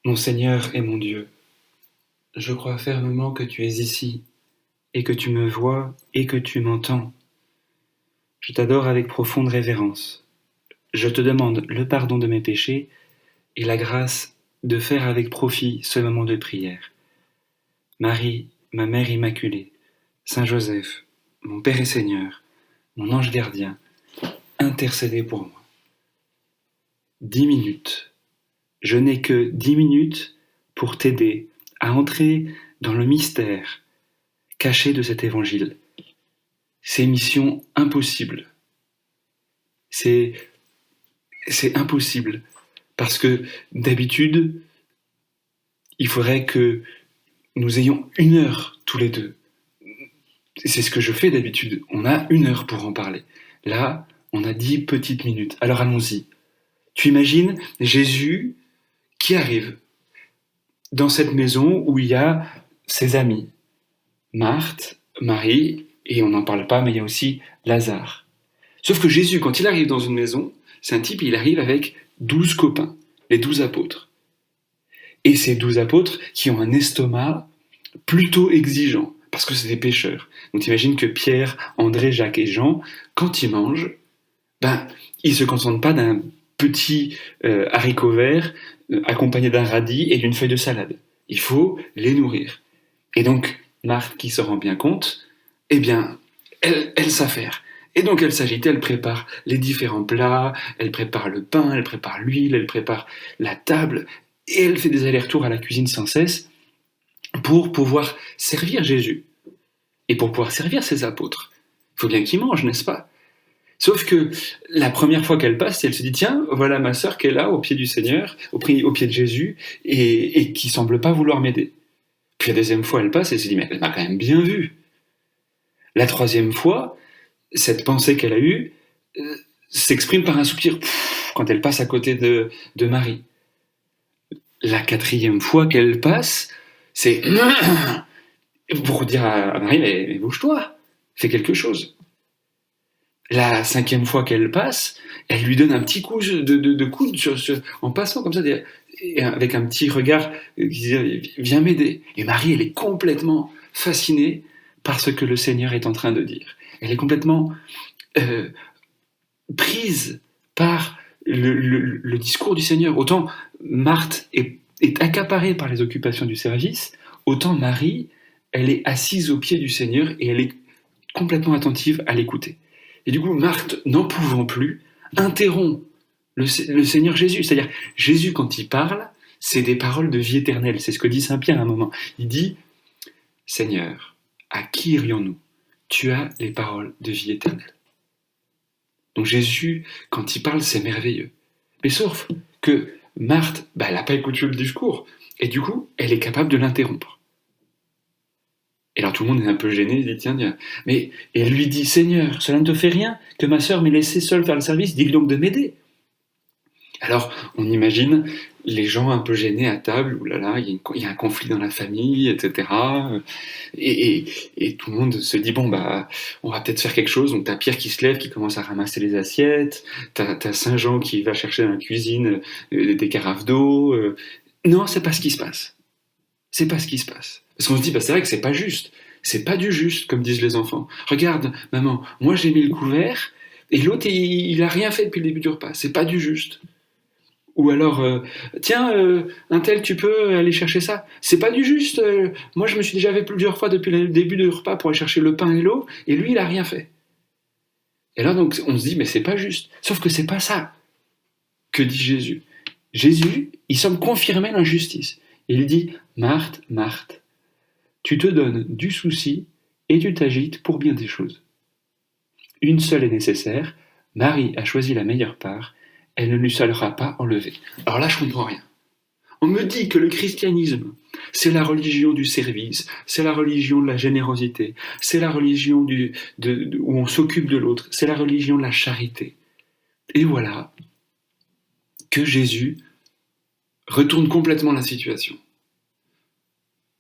Mon Seigneur et mon Dieu, je crois fermement que tu es ici, et que tu me vois, et que tu m'entends. Je t'adore avec profonde révérence. Je te demande le pardon de mes péchés et la grâce de faire avec profit ce moment de prière. Marie, ma Mère Immaculée, Saint Joseph, mon Père et Seigneur, mon ange gardien, intercédez pour moi. 10 minutes. Je n'ai que 10 minutes pour t'aider à entrer dans le mystère caché de cet évangile. C'est mission impossible. C'est impossible. Parce que d'habitude, il faudrait que nous ayons 1 heure tous les deux. C'est ce que je fais d'habitude. On a 1 heure pour en parler. Là, on a 10 petites minutes. Alors allons-y. Tu imagines Jésus qui arrive dans cette maison où il y a ses amis. Marthe, Marie, et on n'en parle pas, mais il y a aussi Lazare. Sauf que Jésus, quand il arrive dans une maison, c'est un type, il arrive avec 12 copains, les 12 apôtres. Et ces 12 apôtres qui ont un estomac plutôt exigeant, parce que c'est des pécheurs. Donc t'imagines que Pierre, André, Jacques et Jean, quand ils mangent, ils ne se contentent pas d'un petit haricot vert accompagné d'un radis et d'une feuille de salade. Il faut les nourrir. Et donc, Marthe, qui se rend bien compte, eh bien, elle s'affaire. Et donc elle s'agite, elle prépare les différents plats, elle prépare le pain, elle prépare l'huile, elle prépare la table, et elle fait des allers-retours à la cuisine sans cesse pour pouvoir servir Jésus et pour pouvoir servir ses apôtres. Il faut bien qu'ils mangent, n'est-ce pas? Sauf que la première fois qu'elle passe, elle se dit, tiens, voilà ma sœur qui est là, au pied du Seigneur, au pied de Jésus, et qui semble pas vouloir m'aider. Puis la deuxième fois, elle passe, et elle se dit, mais elle m'a quand même bien vu. La troisième fois, cette pensée qu'elle a eue s'exprime par un soupir quand elle passe à côté de Marie. La quatrième fois qu'elle passe, c'est pour dire à Marie, mais bouge-toi, fais quelque chose. La cinquième fois qu'elle passe, elle lui donne un petit coup de coude en passant comme ça, avec un petit regard qui dit, viens m'aider. Et Marie, elle est complètement fascinée par ce que le Seigneur est en train de dire. Elle est complètement prise par le discours du Seigneur. Autant Marthe est accaparée par les occupations du service, autant Marie, elle est assise au pied du Seigneur et elle est complètement attentive à l'écouter. Et du coup, Marthe, n'en pouvant plus, interrompt le Seigneur Jésus. C'est-à-dire, Jésus, quand il parle, c'est des paroles de vie éternelle. C'est ce que dit Saint Pierre à un moment. Il dit, Seigneur, à qui irions-nous? Tu as les paroles de vie éternelle. Donc Jésus, quand il parle, c'est merveilleux. Mais sauf que Marthe, elle n'a pas écouté le discours. Et du coup, elle est capable de l'interrompre. Et alors tout le monde est un peu gêné, il dit, tiens, mais et elle lui dit, Seigneur, cela ne te fait rien que ma sœur m'ait laissé seule faire le service, dis-lui donc de m'aider. Alors on imagine les gens un peu gênés à table, oulala, il y a un conflit dans la famille, etc. Et tout le monde se dit, bon, on va peut-être faire quelque chose. Donc t'as Pierre qui se lève, qui commence à ramasser les assiettes, t'as Saint Jean qui va chercher dans la cuisine des carafes d'eau. Non, c'est pas ce qui se passe. C'est pas ce qui se passe. Parce qu'on se dit, c'est vrai que c'est pas juste. C'est pas du juste, comme disent les enfants. Regarde, maman, moi j'ai mis le couvert, et l'autre, il a rien fait depuis le début du repas. C'est pas du juste. Ou alors, tiens, un tel, tu peux aller chercher ça. C'est pas du juste. Moi, je me suis déjà fait plusieurs fois depuis le début du repas pour aller chercher le pain et l'eau, et lui, il a rien fait. Et là, donc, on se dit, mais c'est pas juste. Sauf que c'est pas ça que dit Jésus. Jésus, il semble confirmer l'injustice. Il dit, Marthe, Marthe, tu te donnes du souci et tu t'agites pour bien des choses. Une seule est nécessaire, Marie a choisi la meilleure part, elle ne lui sera pas enlevée. Alors là, je comprends rien. On me dit que le christianisme, c'est la religion du service, c'est la religion de la générosité, c'est la religion où on s'occupe de l'autre, c'est la religion de la charité. Et voilà que Jésus retourne complètement la situation.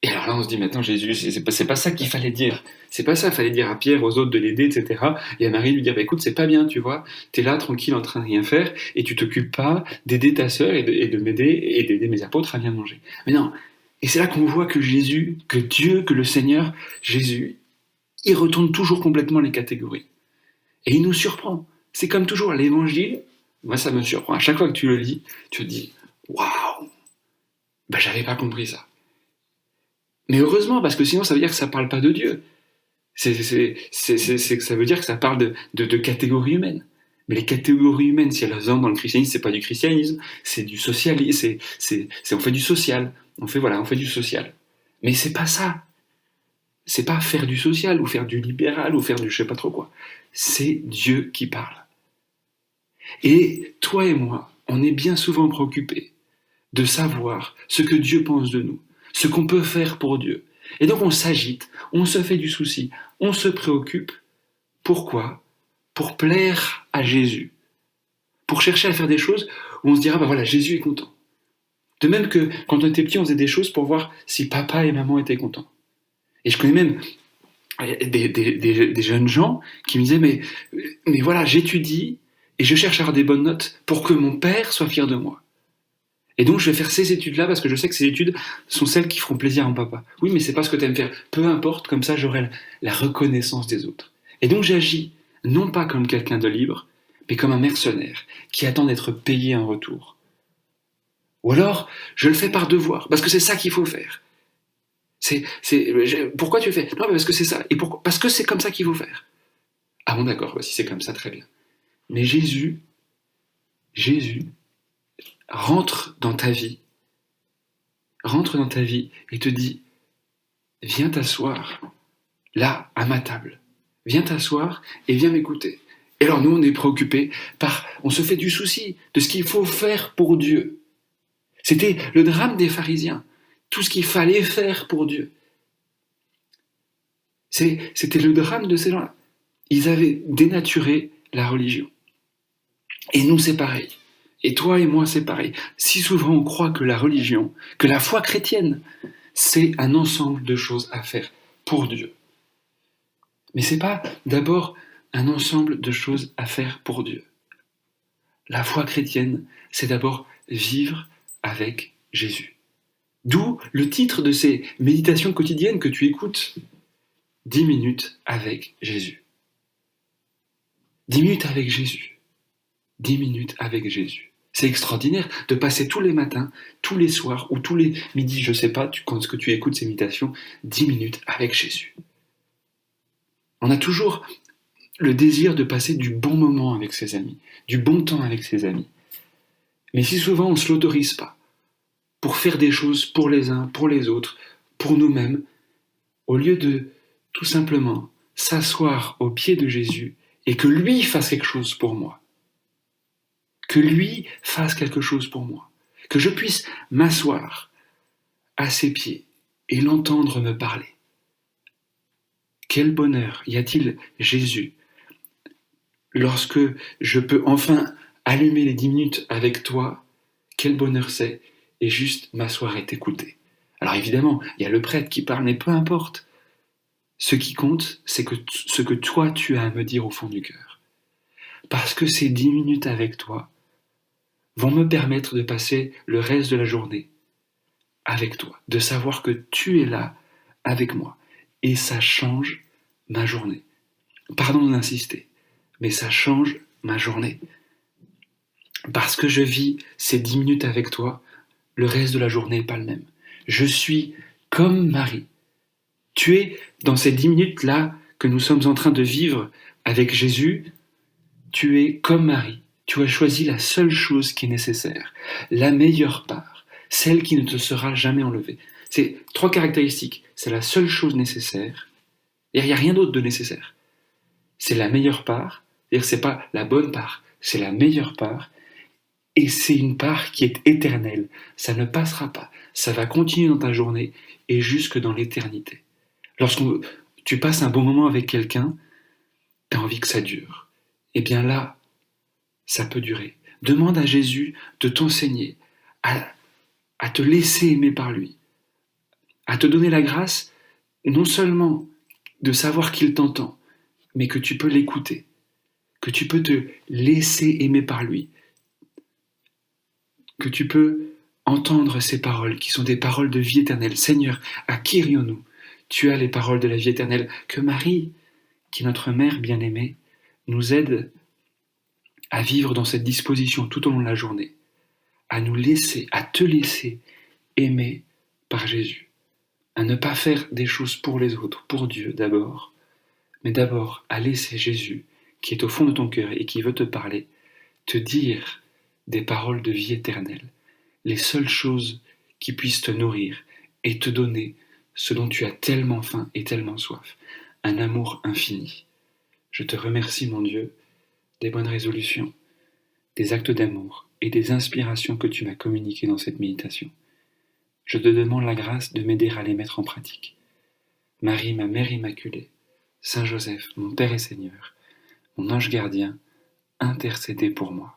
Et alors Alors là, on se dit, mais attends, Jésus, c'est pas ça qu'il fallait dire. C'est pas ça, il fallait dire à Pierre, aux autres de l'aider, etc. Et à Marie lui dire, bah, écoute, c'est pas bien, tu vois. T'es là, tranquille, en train de rien faire, et tu t'occupes pas d'aider ta sœur et de m'aider, et d'aider mes apôtres à bien manger. Mais non. Et c'est là qu'on voit que Jésus, que Dieu, que le Seigneur, Jésus, il retourne toujours complètement les catégories. Et il nous surprend. C'est comme toujours, l'évangile, moi ça me surprend. À chaque fois que tu le lis, tu te dis, waouh, ben j'avais pas compris ça. Mais heureusement, parce que sinon ça veut dire que ça parle pas de Dieu. Ça veut dire que ça parle de catégories humaines. Mais les catégories humaines, si elles entrent dans le christianisme, c'est pas du christianisme, c'est du socialisme, on fait du social. On fait du social. Mais c'est pas ça. C'est pas faire du social, ou faire du libéral, ou faire du je sais pas trop quoi. C'est Dieu qui parle. Et toi et moi, on est bien souvent préoccupés de savoir ce que Dieu pense de nous, ce qu'on peut faire pour Dieu. Et donc on s'agite, on se fait du souci, on se préoccupe. Pourquoi ? Pour plaire à Jésus. Pour chercher à faire des choses où on se dira, bah voilà, Jésus est content. De même que quand on était petit, on faisait des choses pour voir si papa et maman étaient contents. Et je connais même des jeunes gens qui me disaient, mais voilà, j'étudie et je cherche à avoir des bonnes notes pour que mon père soit fier de moi. Et donc je vais faire ces études-là parce que je sais que ces études sont celles qui feront plaisir à mon papa. Oui, mais c'est pas ce que tu aimes faire. Peu importe, comme ça j'aurai la reconnaissance des autres. Et donc j'agis non pas comme quelqu'un de libre, mais comme un mercenaire qui attend d'être payé en retour. Ou alors, je le fais par devoir, parce que c'est ça qu'il faut faire. Pourquoi tu le fais ? Non, mais parce que c'est ça. Et pourquoi ? Parce que c'est comme ça qu'il faut faire. Ah bon, d'accord, si c'est comme ça, très bien. Mais Jésus rentre dans ta vie et te dit, viens t'asseoir là, à ma table. Viens t'asseoir et viens m'écouter. Et alors nous, on est préoccupés on se fait du souci de ce qu'il faut faire pour Dieu. C'était le drame des pharisiens. Tout ce qu'il fallait faire pour Dieu. C'était le drame de ces gens-là. Ils avaient dénaturé la religion. Et nous, c'est pareil. Et toi et moi, c'est pareil. Si souvent on croit que la religion, que la foi chrétienne, c'est un ensemble de choses à faire pour Dieu. Mais c'est pas d'abord un ensemble de choses à faire pour Dieu. La foi chrétienne, c'est d'abord vivre avec Jésus. D'où le titre de ces méditations quotidiennes que tu écoutes. 10 minutes avec Jésus. 10 minutes avec Jésus. 10 minutes avec Jésus. C'est extraordinaire de passer tous les matins, tous les soirs ou tous les midis, je ne sais pas, quand tu écoutes ces méditations, 10 minutes avec Jésus. On a toujours le désir de passer du bon moment avec ses amis, du bon temps avec ses amis. Mais si souvent on ne se l'autorise pas, pour faire des choses pour les uns, pour les autres, pour nous-mêmes, au lieu de tout simplement s'asseoir aux pieds de Jésus et que lui fasse quelque chose pour moi. Que lui fasse quelque chose pour moi. Que je puisse m'asseoir à ses pieds et l'entendre me parler. Quel bonheur y a-t-il, Jésus, lorsque je peux enfin allumer les 10 minutes avec toi, quel bonheur c'est, et juste m'asseoir et t'écouter. Alors évidemment, il y a le prêtre qui parle, mais peu importe. Ce qui compte, c'est ce que toi tu as à me dire au fond du cœur. Parce que ces 10 minutes avec toi vont me permettre de passer le reste de la journée avec toi, de savoir que tu es là avec moi. Et ça change ma journée. Pardon d'insister, mais ça change ma journée. Parce que je vis ces 10 minutes avec toi, le reste de la journée n'est pas le même. Je suis comme Marie. Tu es dans ces 10 minutes-là que nous sommes en train de vivre avec Jésus, tu es comme Marie. Tu as choisi la seule chose qui est nécessaire, la meilleure part, celle qui ne te sera jamais enlevée. C'est 3 caractéristiques. C'est la seule chose nécessaire, et il n'y a rien d'autre de nécessaire. C'est la meilleure part, c'est-à-dire que ce n'est pas la bonne part, c'est la meilleure part, et c'est une part qui est éternelle. Ça ne passera pas, ça va continuer dans ta journée et jusque dans l'éternité. Lorsque tu passes un bon moment avec quelqu'un, tu as envie que ça dure. Eh bien là, ça peut durer. Demande à Jésus de t'enseigner, à te laisser aimer par lui, à te donner la grâce non seulement de savoir qu'il t'entend, mais que tu peux l'écouter, que tu peux te laisser aimer par lui, que tu peux entendre ces paroles qui sont des paroles de vie éternelle. Seigneur, à qui irions-nous? Tu as les paroles de la vie éternelle. Que Marie, qui est notre mère bien-aimée, nous aide à vivre dans cette disposition tout au long de la journée, à nous laisser, à te laisser aimer par Jésus, à ne pas faire des choses pour les autres, pour Dieu d'abord, mais d'abord à laisser Jésus, qui est au fond de ton cœur et qui veut te parler, te dire des paroles de vie éternelle, les seules choses qui puissent te nourrir et te donner ce dont tu as tellement faim et tellement soif, un amour infini. Je te remercie, mon Dieu, des bonnes résolutions, des actes d'amour et des inspirations que tu m'as communiquées dans cette méditation. Je te demande la grâce de m'aider à les mettre en pratique. Marie, ma Mère Immaculée, Saint Joseph, mon Père et Seigneur, mon ange gardien, intercédez pour moi.